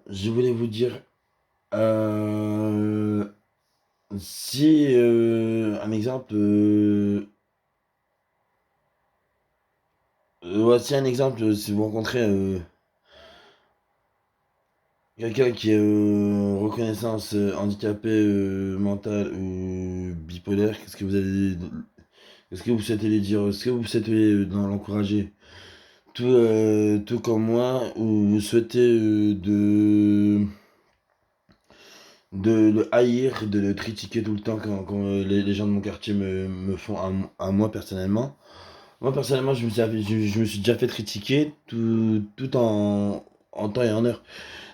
je voulais vous dire, euh, si un exemple, voici un exemple, si vous rencontrez quelqu'un qui est reconnaissance handicapé mental ou bipolaire, qu'est-ce que vous souhaitez lui dire? Est-ce que vous souhaitez l'encourager? Tout comme moi, ou vous souhaitez de le haïr, de le critiquer tout le temps quand les gens de mon quartier me font à moi personnellement. Moi personnellement, je me suis déjà fait critiquer tout en temps et en heure.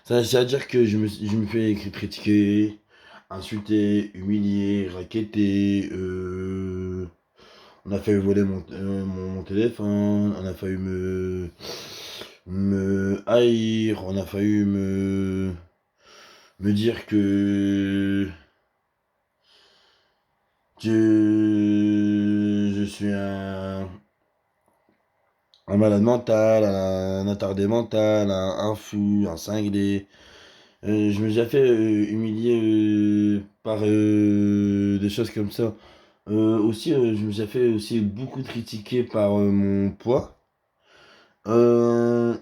Ça veut dire que je me fais critiquer, insulter, humilier, raqueter. On a failli voler mon téléphone, on a failli me haïr, on a failli me dire que je suis un malade mental, un attardé mental, un fou, un cinglé. Je me suis déjà fait humilier par des choses comme ça. Aussi, je me suis déjà fait aussi beaucoup critiquer par mon poids. Euh,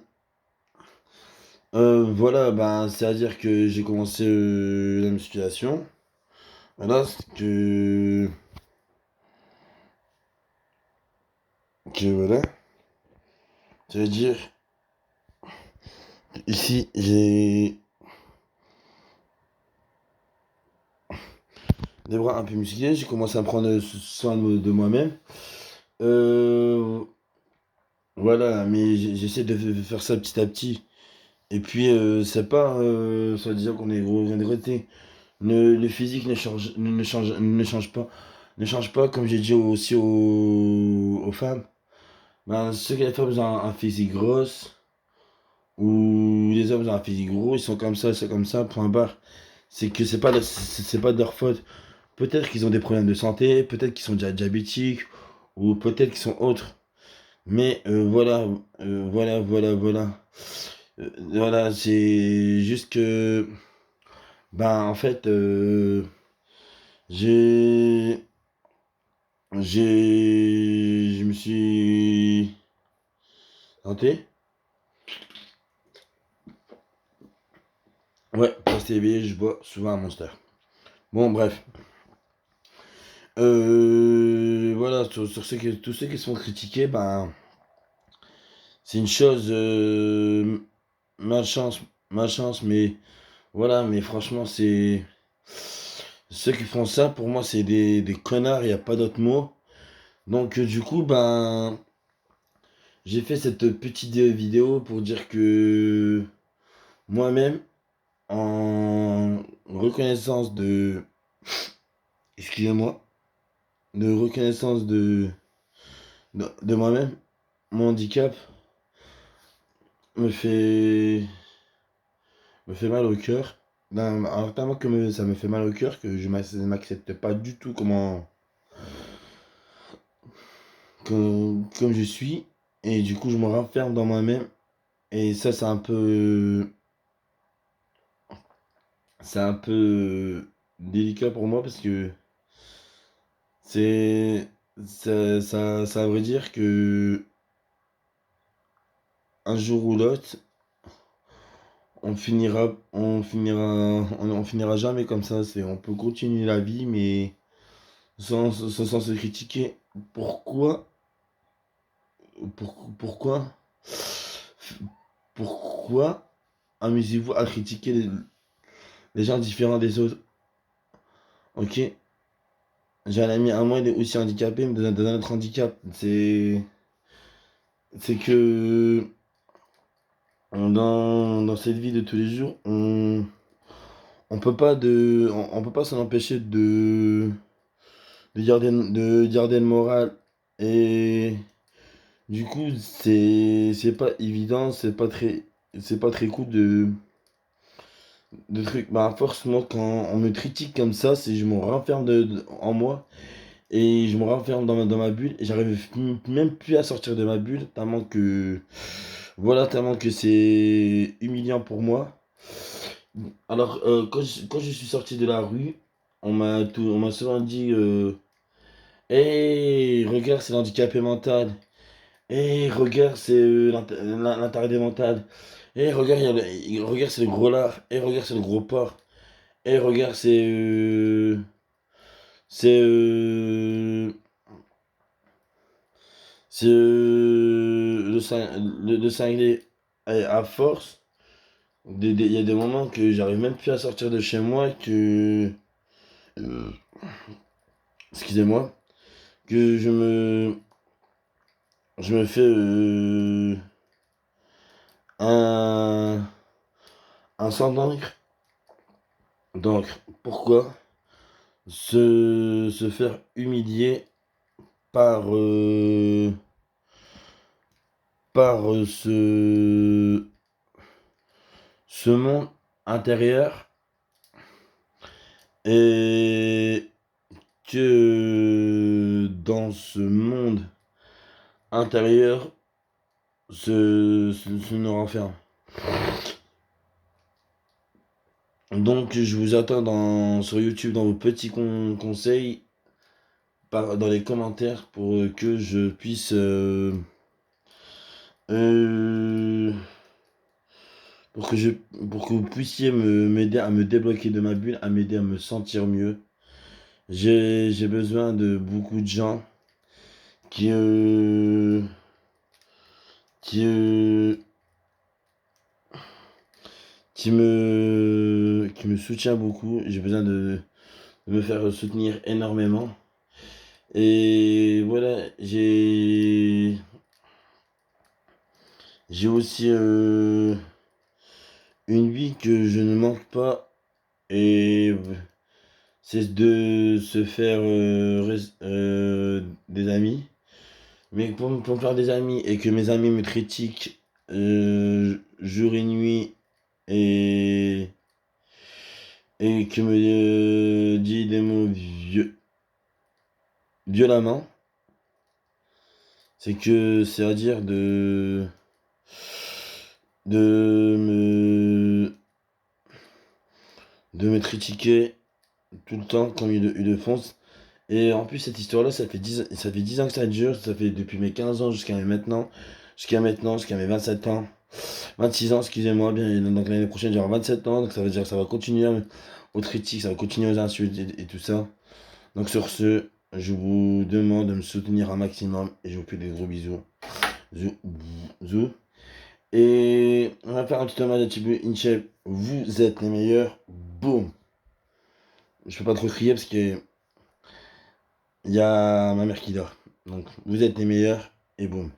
voilà, ben, c'est-à-dire que j'ai commencé la musculation. Voilà, voilà. Ça veut dire, ici, j'ai des bras un peu musclés, j'ai commencé à prendre soin de moi-même. Euh, voilà, mais j'essaie de faire ça petit à petit. Et puis, c'est pas, soi-disant qu'on est gros, on est reté. Le physique ne change pas. Ne change pas, comme j'ai dit aussi aux femmes. Ben, ceux qui les femmes ont un physique grosse, ou les hommes ont un physique gros, ils sont comme ça, c'est comme ça, point barre. C'est que c'est pas de leur faute. Peut-être qu'ils ont des problèmes de santé, peut-être qu'ils sont déjà diabétiques, ou peut-être qu'ils sont autres. Mais voilà. Voilà, c'est juste que, ben, en fait, j'ai, je me suis santé. Ouais, pour rester éveillé, je bois souvent un Monster. Bon, bref. Voilà, tous ceux qui sont critiqués, ben, c'est une chose, malchance, malchance, mais voilà, mais franchement, c'est. Ceux qui font ça, pour moi, c'est des connards, il n'y a pas d'autre mot. Donc, du coup, ben, j'ai fait cette petite vidéo pour dire que moi-même, en reconnaissance excusez-moi, de reconnaissance de moi-même, mon handicap me fait, me fait mal au cœur. Alors, tellement que ça me fait mal au cœur que je ne m'accepte pas du tout comme je suis. Et du coup, je me renferme dans moi-même. Et ça, c'est un peu délicat pour moi parce que c'est, ça veut dire que un jour ou l'autre, on finira jamais comme ça. On peut continuer la vie, mais sans se critiquer. Pourquoi, pourquoi, pourquoi amusez-vous à critiquer les gens différents des autres? Ok? J'ai un ami à moi, il est aussi handicapé, mais dans un autre handicap. C'est que dans cette vie de tous les jours, on peut pas s'en empêcher de garder le moral. Et du coup, c'est pas évident, c'est pas très cool de trucs. Bah, forcément, quand on me critique comme ça, c'est je me renferme en moi. Et je me renferme dans ma bulle et j'arrive même plus à sortir de ma bulle tellement que voilà, tellement que c'est humiliant pour moi. Alors, quand je suis sorti de la rue, on m'a souvent dit hey, regarde, c'est l'handicapé mental. Hey, regarde, c'est l'interdit mental. Hey, regarde, regarde, c'est le gros lard. Hey, regarde, c'est le gros porc. Hey, regarde, c'est c'est le cinglé. Et à force, il y a des moments que j'arrive même plus à sortir de chez moi, que euh, excusez-moi, que je me fais un sang d'encre. Donc, pourquoi se faire humilier par ce monde intérieur, et que dans ce monde intérieur se nous renferme. Donc je vous attends sur YouTube dans vos petits conseils, dans les commentaires, pour que je puisse euh, pour que je pour que vous puissiez m'aider à me débloquer de ma bulle, à m'aider à me sentir mieux. J'ai besoin de beaucoup de gens qui qui qui me soutient beaucoup. J'ai besoin de me faire soutenir énormément. Et voilà, j'ai aussi une vie que je ne manque pas, et c'est de se faire des amis. Mais pour me faire des amis et que mes amis me critiquent jour et nuit, et que me dit des mots violemment, c'est à dire de me de me critiquer tout le temps comme ils le font. Et en plus, cette histoire-là, ça fait 10 ans que ça dure. Ça fait depuis mes 15 ans jusqu'à mes 27 ans. 26 ans, excusez-moi, bien. Donc l'année prochaine, j'aurai 27 ans. Donc ça veut dire que ça va continuer aux critiques, ça va continuer aux insultes et tout ça. Donc sur ce, je vous demande de me soutenir un maximum et je vous fais des gros bisous. Zou, zou. Et on va faire un petit hommage à Thibaut Inchep. Vous êtes les meilleurs. Boum. Je peux pas trop crier parce que il y a ma mère qui dort. Donc vous êtes les meilleurs et boum.